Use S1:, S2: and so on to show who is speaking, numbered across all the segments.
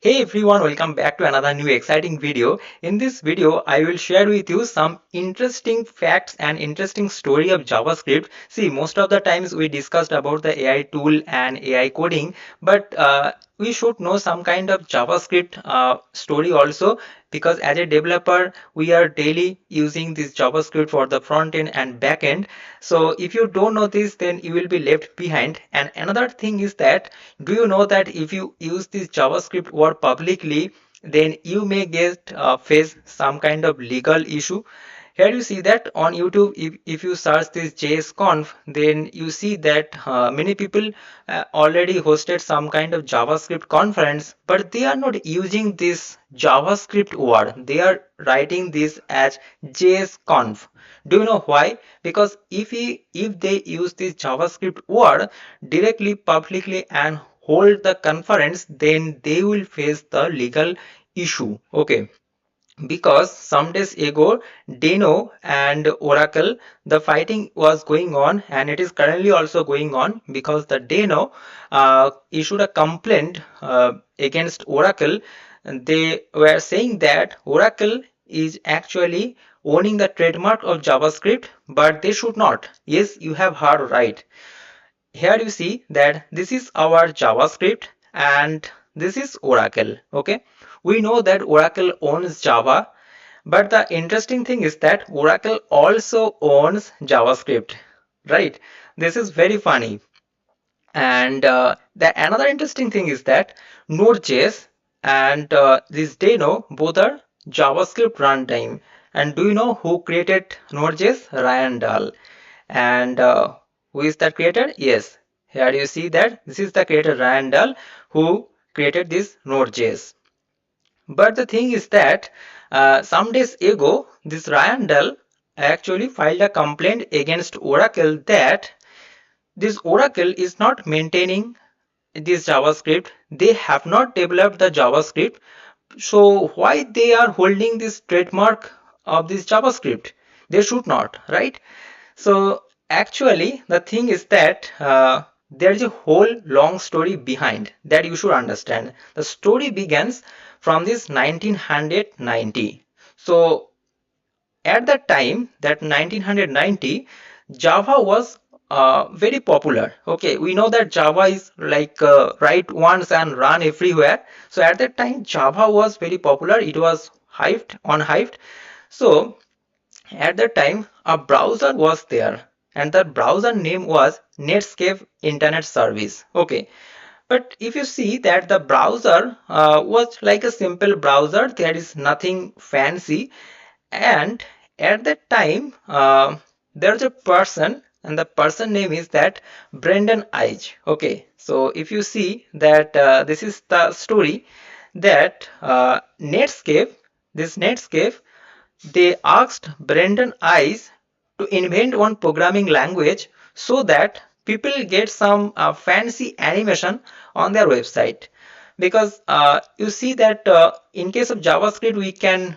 S1: Hey everyone, welcome back to another new exciting video. In this video, I will share with you some interesting facts and interesting story of JavaScript. See, most of the times we discussed about the AI tool and AI coding, but we should know some kind of JavaScript story also, because as a developer, we are daily using this JavaScript for the front end and back end. So if you don't know this, then you will be left behind. And another thing is that, do you know that if you use this JavaScript word publicly, then you may get face some kind of legal issue. Here you see that on YouTube, if you search this JSConf, then you see that many people already hosted some kind of JavaScript conference, but they are not using this JavaScript word. They are writing this as JSConf. Do you know why? Because if they use this JavaScript word directly publicly and hold the conference, then they will face the legal issue. Okay, because some days ago Deno and Oracle, the fighting was going on, and it is currently also going on, because the Deno issued a complaint against Oracle. They were saying that Oracle is actually owning the trademark of JavaScript, but they should not. Yes, you have heard right. Here you see that this is our JavaScript and this is Oracle. Okay, we know that Oracle owns Java, but the interesting thing is that Oracle also owns JavaScript, right? This is very funny. And the another interesting thing is that Node.js and this Deno both are JavaScript runtime. And do you know who created Node.js? Ryan Dahl. And who is that creator? Yes, here you see that this is the creator Ryan Dahl who created this Node.js. But the thing is that some days ago, this Ryan Dahl actually filed a complaint against Oracle that this Oracle is not maintaining this JavaScript. They have not developed the JavaScript. So why they are holding this trademark of this JavaScript? They should not, right? So actually, the thing is that there is a whole long story behind that you should understand. The story begins from this 1990. So at that time, that 1990, Java was very popular. Okay, we know that Java is like write once and run everywhere. So at that time, Java was very popular. It was hyped. So at that time, a browser was there, and that browser name was Netscape Internet Service. Okay, but if you see that the browser was like a simple browser, there is nothing fancy. And at that time, there's a person, and the person name is that Brendan Eich. Okay, so if you see that this is the story that Netscape, they asked Brendan Eich to invent one programming language so that people get some fancy animation on their website. Because you see that in case of JavaScript, we can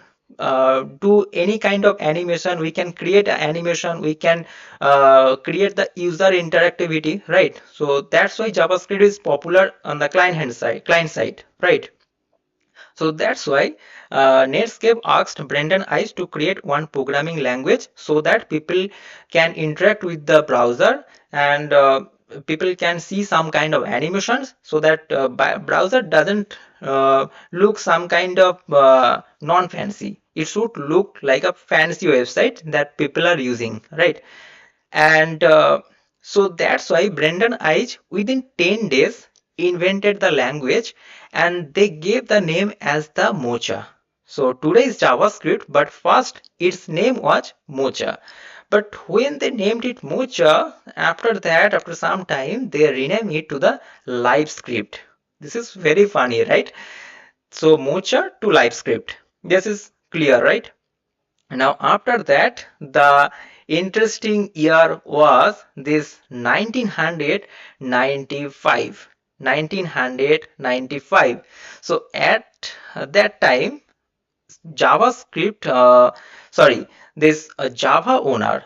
S1: do any kind of animation. We can create an animation. We can create the user interactivity, right? So that's why JavaScript is popular on the client side, right? So that's why Netscape asked Brendan Eich to create one programming language so that people can interact with the browser, and people can see some kind of animations, so that browser doesn't look some kind of non-fancy. It should look like a fancy website that people are using, right? And so that's why Brendan Eich within 10 days invented the language, and they gave the name as the Mocha. So today is JavaScript, but first its name was Mocha. But when they named it Mocha, after that, after some time, they renamed it to the LiveScript. This is very funny, right? So Mocha to LiveScript. This is clear, right? Now, after that, the interesting year was this 1995. 1995. So at that time, JavaScript, sorry, this Java owner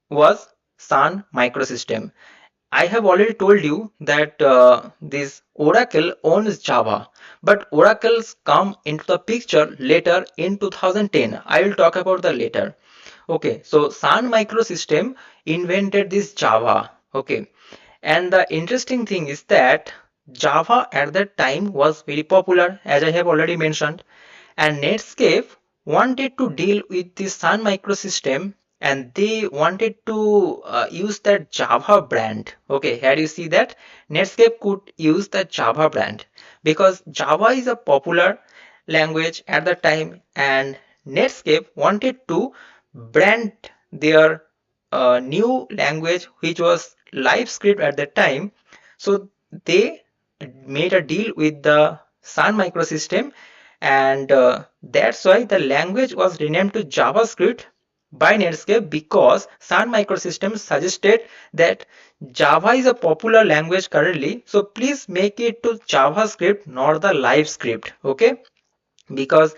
S1: was Sun Microsystem. I have already told you that this Oracle owns Java, but Oracles come into the picture later in 2010. I will talk about the later. Okay, so Sun Microsystem invented this Java. Okay, and the interesting thing is that Java at that time was very popular, as I have already mentioned, and Netscape wanted to deal with the Sun Microsystem, and they wanted to use that Java brand. Okay, here you see that Netscape could use the Java brand because Java is a popular language at the time, and Netscape wanted to brand their new language, which was LiveScript at that time. So they made a deal with the Sun Microsystem, and that's why the language was renamed to JavaScript by Netscape, because Sun Microsystems suggested that Java is a popular language currently, so please make it to JavaScript, not the LiveScript. Okay, because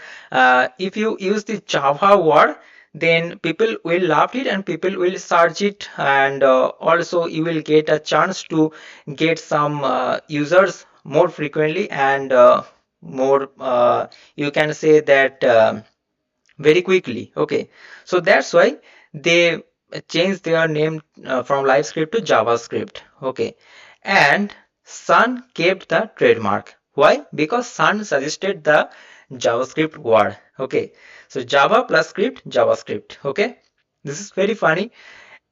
S1: if you use the Java word, then people will love it and people will search it, and also you will get a chance to get some users more frequently, and more you can say that very quickly. Okay, so that's why they changed their name from LiveScript to JavaScript. Okay, and Sun kept the trademark. Why? Because Sun suggested the JavaScript word. Okay, so Java plus script, JavaScript. Okay, this is very funny.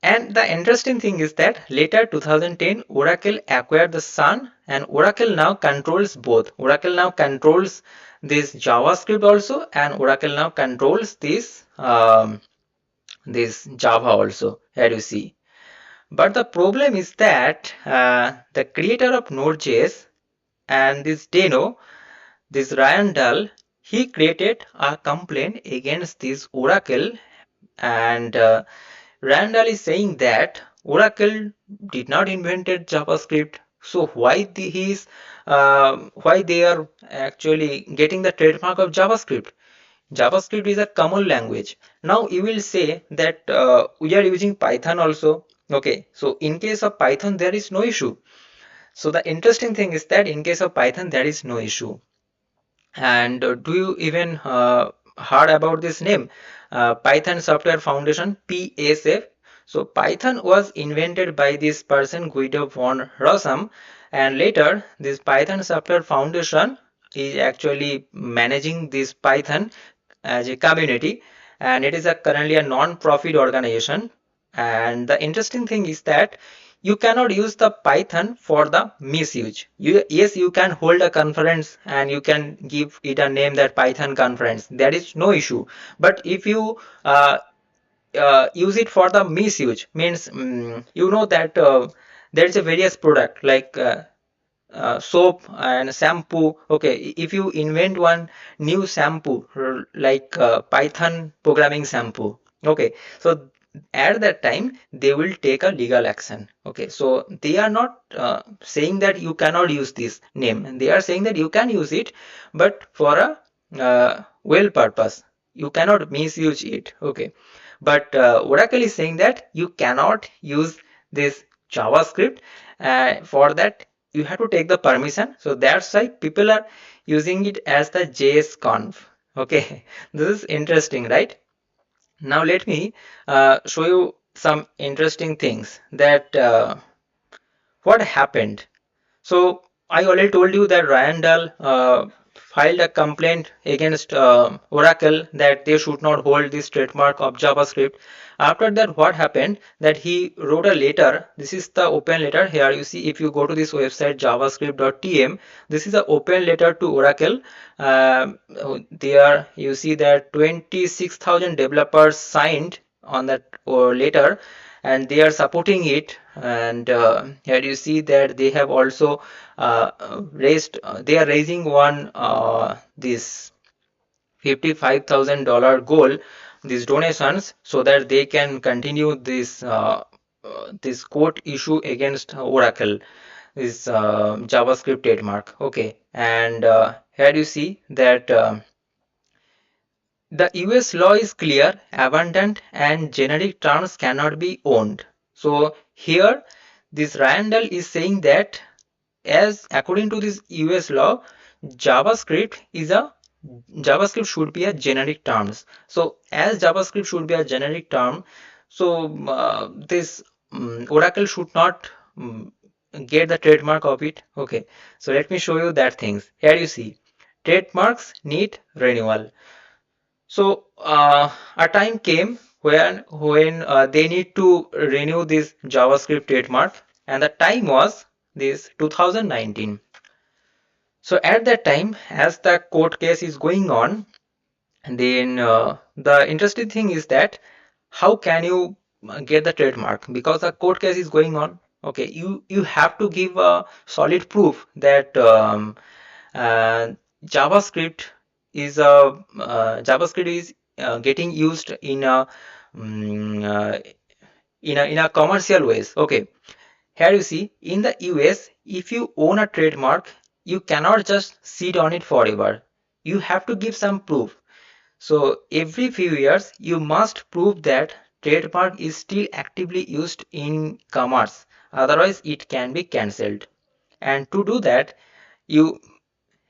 S1: And the interesting thing is that later 2010 Oracle acquired the Sun, and Oracle now controls both. Oracle now controls this JavaScript also, and Oracle now controls this Java also, as you see. But the problem is that the creator of Node.js and this Deno, this Ryan Dahl, he created a complaint against this Oracle, and Randall is saying that Oracle did not invented JavaScript, so why they are actually getting the trademark of JavaScript? JavaScript is a common language. Now you will say that we are using Python also. Okay, so in case of Python there is no issue. So the interesting thing is that in case of Python there is no issue. And do you even heard about this name? Python Software Foundation, PSF. So Python was invented by this person Guido von Rossum, and later this Python Software Foundation is actually managing this Python as a community, and it is currently a non-profit organization. And the interesting thing is that you cannot use the Python for the misuse. Yes, you can hold a conference and you can give it a name, that Python conference. There is no issue. But if you use it for the misuse, means you know that there is a various product like soap and shampoo. Okay, if you invent one new shampoo like Python programming shampoo, okay, so at that time they will take a legal action. Okay, so they are not saying that you cannot use this name, they are saying that you can use it, but for a well purpose, you cannot misuse it. Okay, but Oracle is saying that you cannot use this JavaScript. For that you have to take the permission, so that's why people are using it as the JSConf. Okay, this is interesting, right? Now let me show you some interesting things that what happened. So I already told you that Ryan Dahl filed a complaint against Oracle that they should not hold this trademark of JavaScript. After that, what happened? That he wrote a letter. This is the open letter. Here you see, if you go to this website javascript.tm, this is the open letter to Oracle. There you see that 26,000 developers signed on that letter, and they are supporting it. And here you see that they have also they are raising one this $55,000 goal, these donations, so that they can continue this court issue against Oracle, this JavaScript trademark. Okay, and here you see that the US law is clear, abundant, and generic terms cannot be owned. So here this Ryan Dahl is saying that as according to this US law, JavaScript is a JavaScript should be a generic terms. So as JavaScript should be a generic term, so this Oracle should not get the trademark of it. Okay, so let me show you that things. Here you see trademarks need renewal. So a time came when they need to renew this JavaScript trademark, and the time was this 2019. So at that time, as the court case is going on, and then the interesting thing is that how can you get the trademark? Because the court case is going on. Okay, you have to give a solid proof that uh, JavaScript is getting used mm, uh, in a commercial ways. Okay, here you see in the US, if you own a trademark, you cannot just sit on it forever. You have to give some proof. So every few years, you must prove that trademark is still actively used in commerce. Otherwise, it can be cancelled. And to do that, you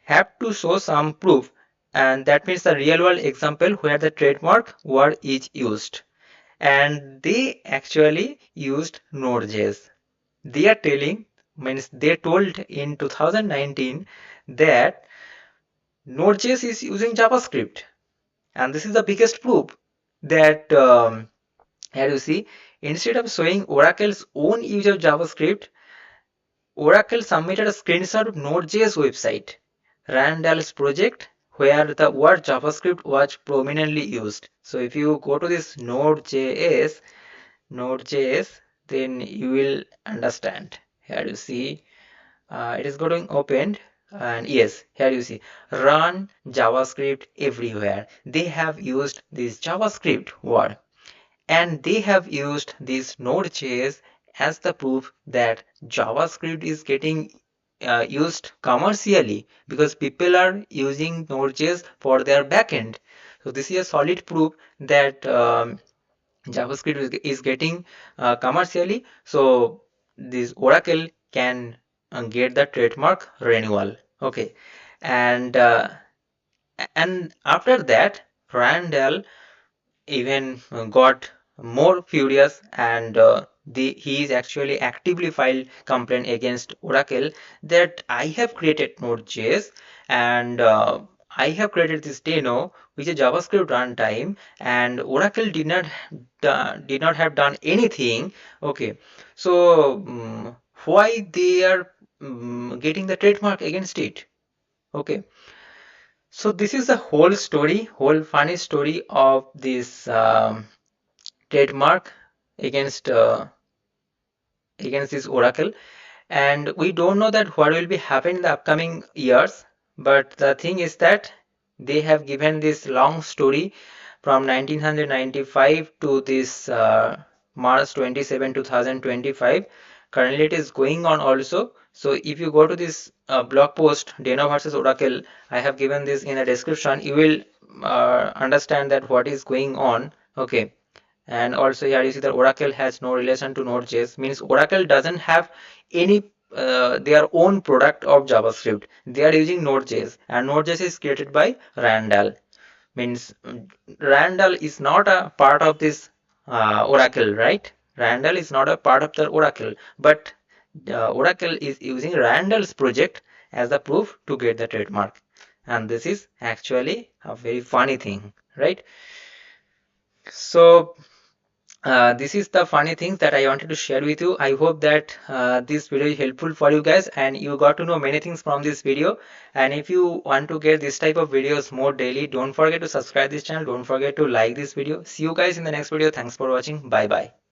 S1: have to show some proof. And that means a real world example where the trademark word is used. And they actually used Node.js. They are telling, means they told in 2019 that Node.js is using JavaScript. And this is the biggest proof that here you see, instead of showing Oracle's own use of JavaScript, Oracle submitted a screenshot of Node.js website, Randall's project, where the word JavaScript was prominently used. So if you go to this Node.js, then you will understand. Here you see, it is getting opened, and yes, here you see, run JavaScript everywhere. They have used this JavaScript word, and they have used this Node.js as the proof that JavaScript is getting used commercially because people are using Node.js for their backend. So this is a solid proof that JavaScript is getting commercially. So this Oracle can get the trademark renewal. Okay, and after that, Randall even got more furious, and he is actually actively filed complaint against Oracle that I have created Node.js, and I have created this Deno, which is JavaScript runtime, and Oracle did not have done anything. Okay, so why they are getting the trademark against it? Okay, so this is the whole story, whole funny story of this trademark against against this Oracle, and we don't know that what will be happening in the upcoming years. But the thing is that they have given this long story from 1995 to this March 27, 2025. Currently, it is going on also. So if you go to this blog post, Deno versus Oracle, I have given this in the description. You will understand that what is going on. Okay. And also here you see that Oracle has no relation to Node.js, means Oracle doesn't have any their own product of JavaScript. They are using Node.js, and Node.js is created by Ryan Dahl. Means Ryan Dahl is not a part of this Oracle, right? Ryan Dahl is not a part of the Oracle, but Oracle is using Ryan Dahl's project as the proof to get the trademark. And this is actually a very funny thing, right? So this is the funny things that I wanted to share with you. I hope that this video is helpful for you guys and you got to know many things from this video. And if you want to get this type of videos more daily, don't forget to subscribe this channel. Don't forget to like this video. See you guys in the next video. Thanks for watching. Bye bye.